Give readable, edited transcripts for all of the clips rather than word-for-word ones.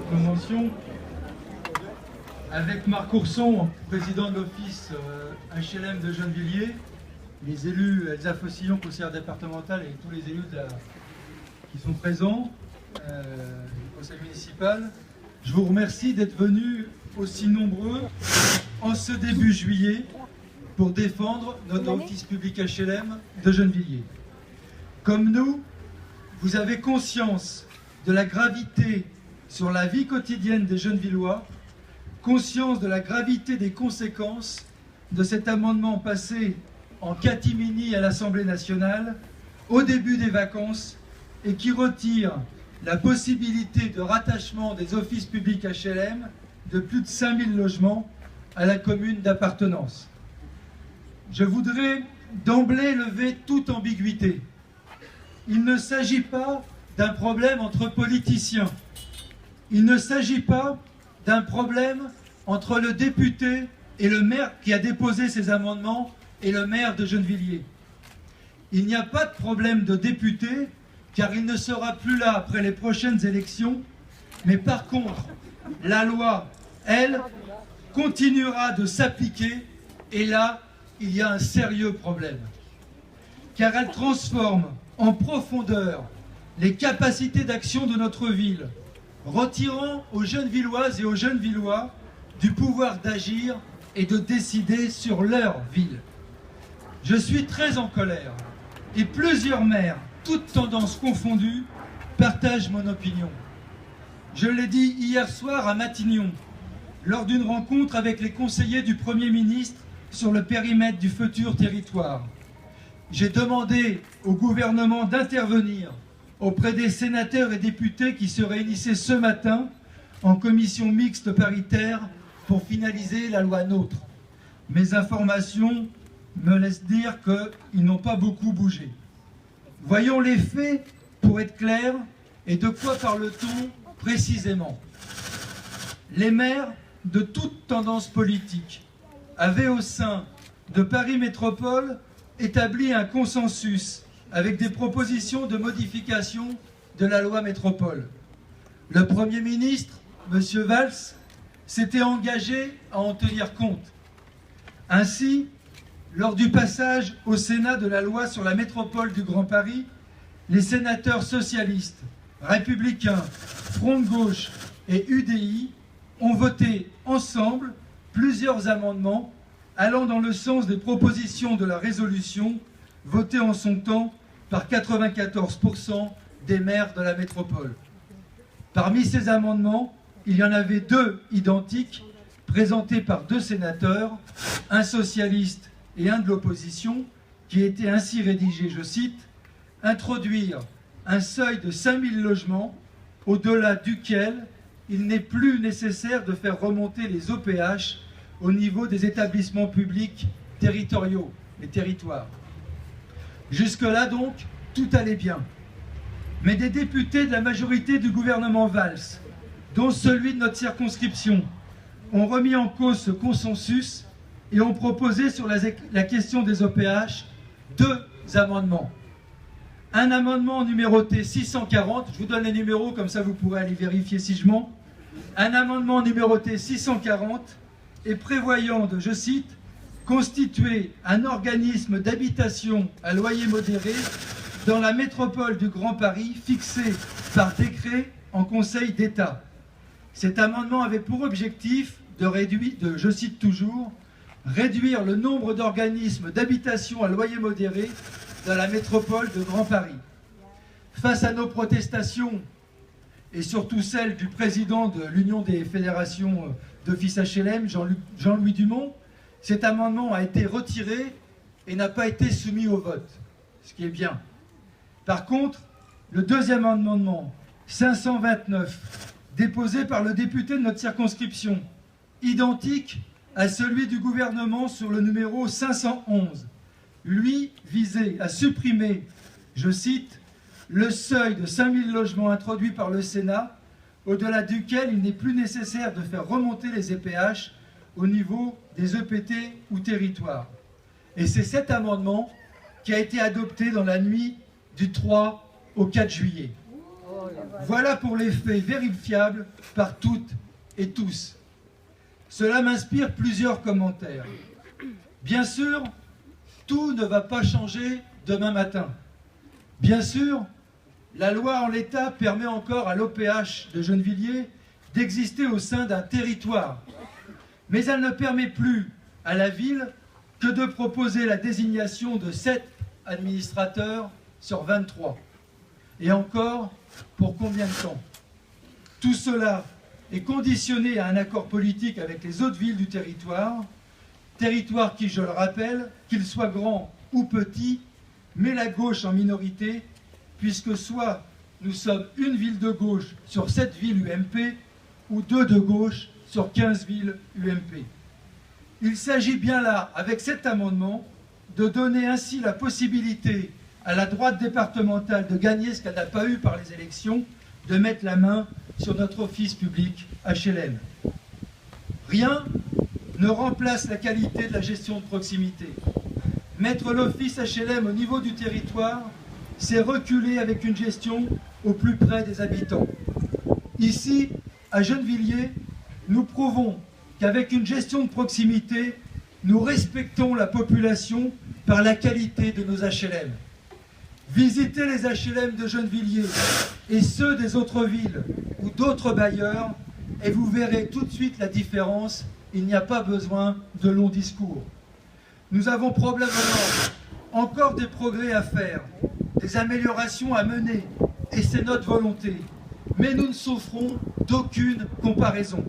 convention avec Marc Ourson, président de l'office HLM de Gennevilliers, les élus Elsa Fossillon, conseillère départementale, et tous les élus qui sont présents du conseil municipal. Je vous remercie d'être venus aussi nombreux en ce début juillet pour défendre notre office public HLM de Gennevilliers. Comme nous, vous avez conscience de la gravité sur la vie quotidienne des Gennevillois, conscience de la gravité des conséquences de cet amendement passé en catimini à l'Assemblée nationale au début des vacances et qui retire la possibilité de rattachement des offices publics HLM de plus de 5000 logements à la commune d'appartenance. Je voudrais d'emblée lever toute ambiguïté. Il ne s'agit pas d'un problème entre politiciens. Il ne s'agit pas d'un problème entre le député et le maire qui a déposé ces amendements et le maire de Gennevilliers. Il n'y a pas de problème de député, car il ne sera plus là après les prochaines élections. Mais par contre, la loi, elle, continuera de s'appliquer, et là, il y a un sérieux problème. Car elle transforme en profondeur les capacités d'action de notre ville, retirant aux Gennevilloises et aux Gennevillois du pouvoir d'agir et de décider sur leur ville. Je suis très en colère, et plusieurs maires, toutes tendances confondues, partagent mon opinion. Je l'ai dit hier soir à Matignon, lors d'une rencontre avec les conseillers du Premier ministre sur le périmètre du futur territoire. J'ai demandé au gouvernement d'intervenir auprès des sénateurs et députés qui se réunissaient ce matin en commission mixte paritaire pour finaliser la loi NOTRe. Mes informations me laissent dire qu'ils n'ont pas beaucoup bougé. Voyons les faits pour être clairs, et de quoi parle-t-on précisément? Les maires de toute tendance politique avaient au sein de Paris Métropole établi un consensus avec des propositions de modification de la loi métropole. Le Premier ministre, M. Valls, s'était engagé à en tenir compte. Ainsi, lors du passage au Sénat de la loi sur la métropole du Grand Paris, les sénateurs socialistes, républicains, Front de gauche et UDI ont voté ensemble plusieurs amendements allant dans le sens des propositions de la résolution votée en son temps par 94% des maires de la métropole. Parmi ces amendements, il y en avait deux identiques, présentés par deux sénateurs, un socialiste et un de l'opposition, qui étaient ainsi rédigés, je cite, « Introduire un seuil de 5000 logements au-delà duquel il n'est plus nécessaire de faire remonter les OPH au niveau des établissements publics territoriaux, les territoires. » Jusque-là donc, tout allait bien. Mais des députés de la majorité du gouvernement Valls, dont celui de notre circonscription, ont remis en cause ce consensus et ont proposé sur la question des OPH deux amendements. Un amendement numéroté 640, je vous donne les numéros, comme ça vous pourrez aller vérifier si je mens. Un amendement numéroté 640 et prévoyant de, je cite, constituer un organisme d'habitation à loyer modéré dans la métropole du Grand Paris fixé par décret en Conseil d'État. Cet amendement avait pour objectif je cite toujours, réduire le nombre d'organismes d'habitation à loyer modéré dans la métropole de Grand Paris. Face à nos protestations, et surtout celles du président de l'Union des fédérations d'office HLM, Jean-Louis Dumont, cet amendement a été retiré et n'a pas été soumis au vote, ce qui est bien. Par contre, le deuxième amendement, 529, déposé par le député de notre circonscription, identique à celui du gouvernement sur le numéro 511, lui visait à supprimer, je cite, le seuil de 5000 logements introduit par le Sénat, au-delà duquel il n'est plus nécessaire de faire remonter les EPH au niveau des EPT ou territoires. Et c'est cet amendement qui a été adopté dans la nuit du 3 au 4 juillet. Voilà pour les faits vérifiables par toutes et tous. Cela m'inspire plusieurs commentaires. Bien sûr, tout ne va pas changer demain matin. Bien sûr, la loi en l'état permet encore à l'OPH de Gennevilliers d'exister au sein d'un territoire. Mais elle ne permet plus à la ville que de proposer la désignation de 7 administrateurs sur 23. Et encore, pour combien de temps? Tout cela est conditionné à un accord politique avec les autres villes du territoire qui, je le rappelle, qu'il soit grand ou petit, met la gauche en minorité, puisque soit nous sommes une ville de gauche sur 7 villes UMP, ou 2 de gauche sur 15 villes UMP. Il s'agit bien là, avec cet amendement, de donner ainsi la possibilité à la droite départementale de gagner ce qu'elle n'a pas eu par les élections, de mettre la main sur notre office public HLM. Rien ne remplace la qualité de la gestion de proximité. Mettre l'office HLM au niveau du territoire, c'est reculer avec une gestion au plus près des habitants. Ici, à Gennevilliers, nous prouvons qu'avec une gestion de proximité, nous respectons la population par la qualité de nos HLM. Visitez les HLM de Gennevilliers et ceux des autres villes ou d'autres bailleurs et vous verrez tout de suite la différence. Il n'y a pas besoin de longs discours. Nous avons probablement encore des progrès à faire, des améliorations à mener, et c'est notre volonté. Mais nous ne souffrons d'aucune comparaison.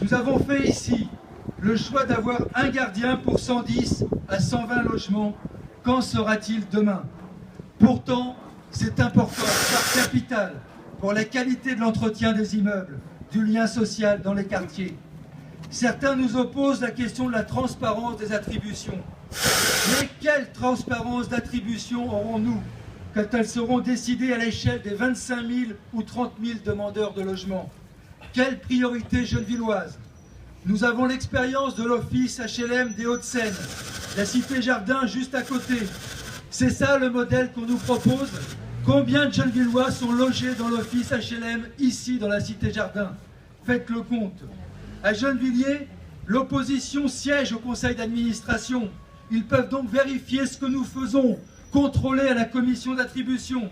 Nous avons fait ici le choix d'avoir un gardien pour 110 à 120 logements. Qu'en sera-t-il demain? Pourtant, c'est important, car capital, pour la qualité de l'entretien des immeubles, du lien social dans les quartiers. Certains nous opposent la question de la transparence des attributions. Mais quelle transparence d'attribution aurons-nous quand elles seront décidées à l'échelle des 25 000 ou 30 000 demandeurs de logement? Quelle priorité gennevilloise? Nous avons l'expérience de l'office HLM des Hauts-de-Seine, la cité Jardin juste à côté. C'est ça le modèle qu'on nous propose? Combien de Gennevillois sont logés dans l'office HLM ici dans la cité Jardin? Faites le compte. À Gennevilliers, l'opposition siège au conseil d'administration. Ils peuvent donc vérifier ce que nous faisons, contrôler à la commission d'attribution.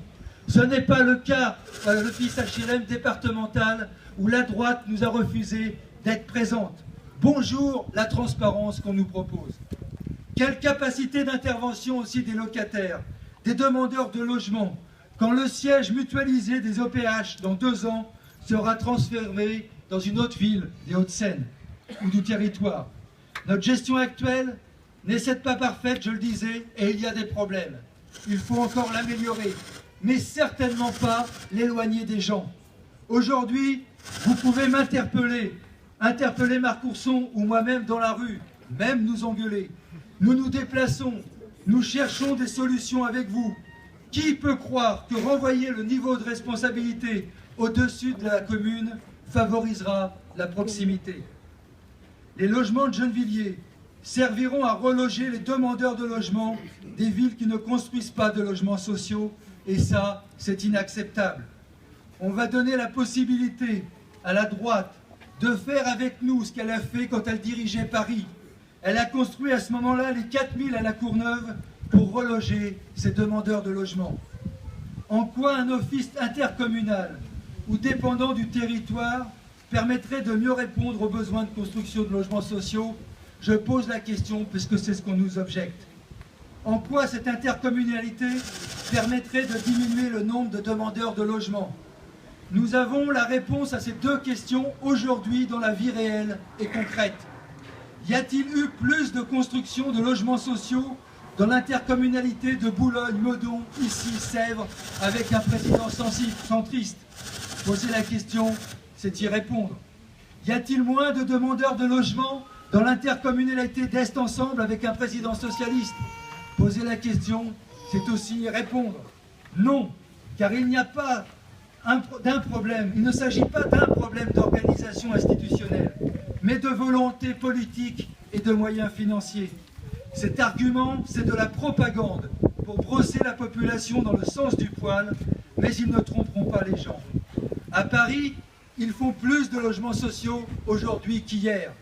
Ce n'est pas le cas à l'office HLM départemental où la droite nous a refusé d'être présente. Bonjour la transparence qu'on nous propose. Quelle capacité d'intervention aussi des locataires, des demandeurs de logement, quand le siège mutualisé des OPH dans 2 ans sera transféré dans une autre ville des Hauts-de-Seine ou du territoire. Notre gestion actuelle n'est certes pas parfaite, je le disais, et il y a des problèmes. Il faut encore l'améliorer, mais certainement pas l'éloigner des gens. Aujourd'hui, vous pouvez m'interpeller, interpeller Marc Courson ou moi-même dans la rue, même nous engueuler. Nous nous déplaçons, nous cherchons des solutions avec vous. Qui peut croire que renvoyer le niveau de responsabilité au-dessus de la commune favorisera la proximité? Les logements de Gennevilliers serviront à reloger les demandeurs de logement des villes qui ne construisent pas de logements sociaux, et ça, c'est inacceptable. On va donner la possibilité à la droite de faire avec nous ce qu'elle a fait quand elle dirigeait Paris. Elle a construit à ce moment-là les 4000 à la Courneuve pour reloger ces demandeurs de logement. En quoi un office intercommunal ou dépendant du territoire permettrait de mieux répondre aux besoins de construction de logements sociaux? Je pose la question puisque c'est ce qu'on nous objecte. En quoi cette intercommunalité permettrait de diminuer le nombre de demandeurs de logement? Nous avons la réponse à ces 2 questions aujourd'hui dans la vie réelle et concrète. Y a-t-il eu plus de construction de logements sociaux dans l'intercommunalité de Boulogne-Meudon, ici Sèvres, avec un président centriste? Poser la question, c'est y répondre. Y a-t-il moins de demandeurs de logement dans l'intercommunalité d'Est Ensemble avec un président socialiste? Poser la question, c'est aussi y répondre. Non, car il n'y a pas d'un problème, il ne s'agit pas d'un problème d'organisation institutionnelle, mais de volonté politique et de moyens financiers. Cet argument, c'est de la propagande pour brosser la population dans le sens du poil, mais ils ne tromperont pas les gens. À Paris, ils font plus de logements sociaux aujourd'hui qu'hier.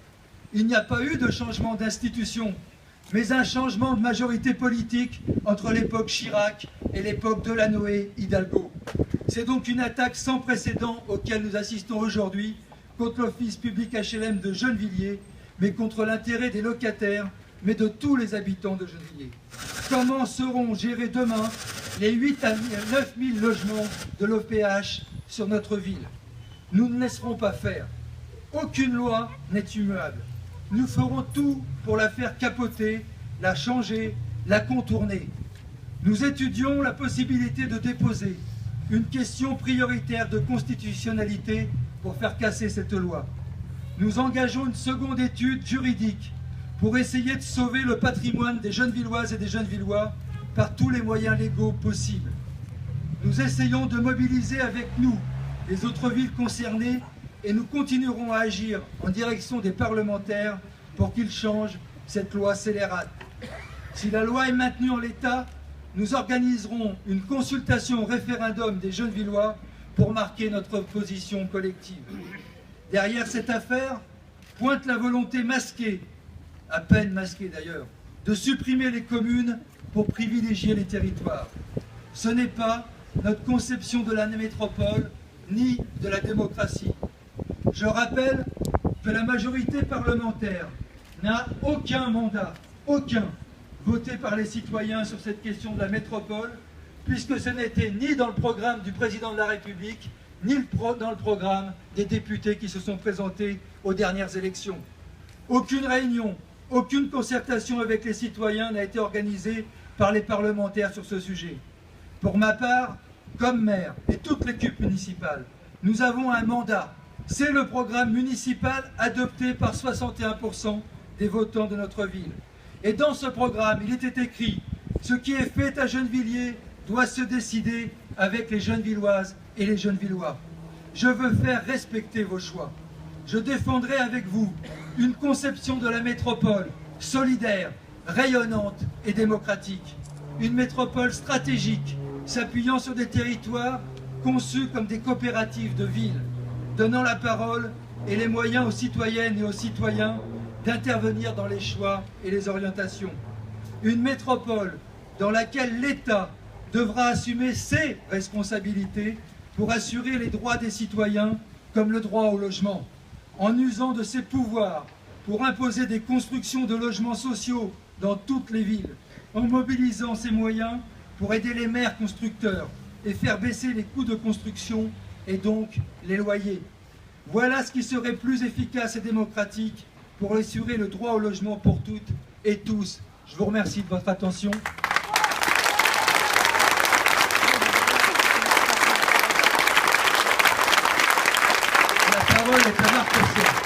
Il n'y a pas eu de changement d'institution, mais un changement de majorité politique entre l'époque Chirac et l'époque Delanoë-Hidalgo. C'est donc une attaque sans précédent auquel nous assistons aujourd'hui contre l'office public HLM de Gennevilliers, mais contre l'intérêt des locataires, mais de tous les habitants de Gennevilliers. Comment seront gérés demain les 8 à 9 000 logements de l'OPH sur notre ville? Nous ne laisserons pas faire. Aucune loi n'est immuable. Nous ferons tout pour la faire capoter, la changer, la contourner. Nous étudions la possibilité de déposer une question prioritaire de constitutionnalité pour faire casser cette loi. Nous engageons une seconde étude juridique pour essayer de sauver le patrimoine des Gennevilloises et des Gennevillois par tous les moyens légaux possibles. Nous essayons de mobiliser avec nous les autres villes concernées et nous continuerons à agir en direction des parlementaires pour qu'ils changent cette loi scélérate. Si la loi est maintenue en l'état, nous organiserons une consultation au référendum des Gennevillois pour marquer notre position collective. Derrière cette affaire pointe la volonté masquée, à peine masquée d'ailleurs, de supprimer les communes pour privilégier les territoires. Ce n'est pas notre conception de la métropole ni de la démocratie. Je rappelle que la majorité parlementaire n'a aucun mandat, aucun, voté par les citoyens sur cette question de la métropole, puisque ce n'était ni dans le programme du président de la République, ni dans le programme des députés qui se sont présentés aux dernières élections. Aucune réunion, aucune concertation avec les citoyens n'a été organisée par les parlementaires sur ce sujet. Pour ma part, comme maire et toute l'équipe municipale, nous avons un mandat. C'est le programme municipal adopté par 61% des votants de notre ville. Et dans ce programme, il était écrit « Ce qui est fait à Gennevilliers doit se décider avec les Gennevilloises et les Gennevillois. » Je veux faire respecter vos choix. Je défendrai avec vous une conception de la métropole solidaire, rayonnante et démocratique. Une métropole stratégique, s'appuyant sur des territoires conçus comme des coopératives de villes, donnant la parole et les moyens aux citoyennes et aux citoyens d'intervenir dans les choix et les orientations. Une métropole dans laquelle l'État devra assumer ses responsabilités pour assurer les droits des citoyens comme le droit au logement, en usant de ses pouvoirs pour imposer des constructions de logements sociaux dans toutes les villes, en mobilisant ses moyens pour aider les maires constructeurs et faire baisser les coûts de construction et donc les loyers. Voilà ce qui serait plus efficace et démocratique pour assurer le droit au logement pour toutes et tous. Je vous remercie de votre attention. La parole est à Marc Courcey.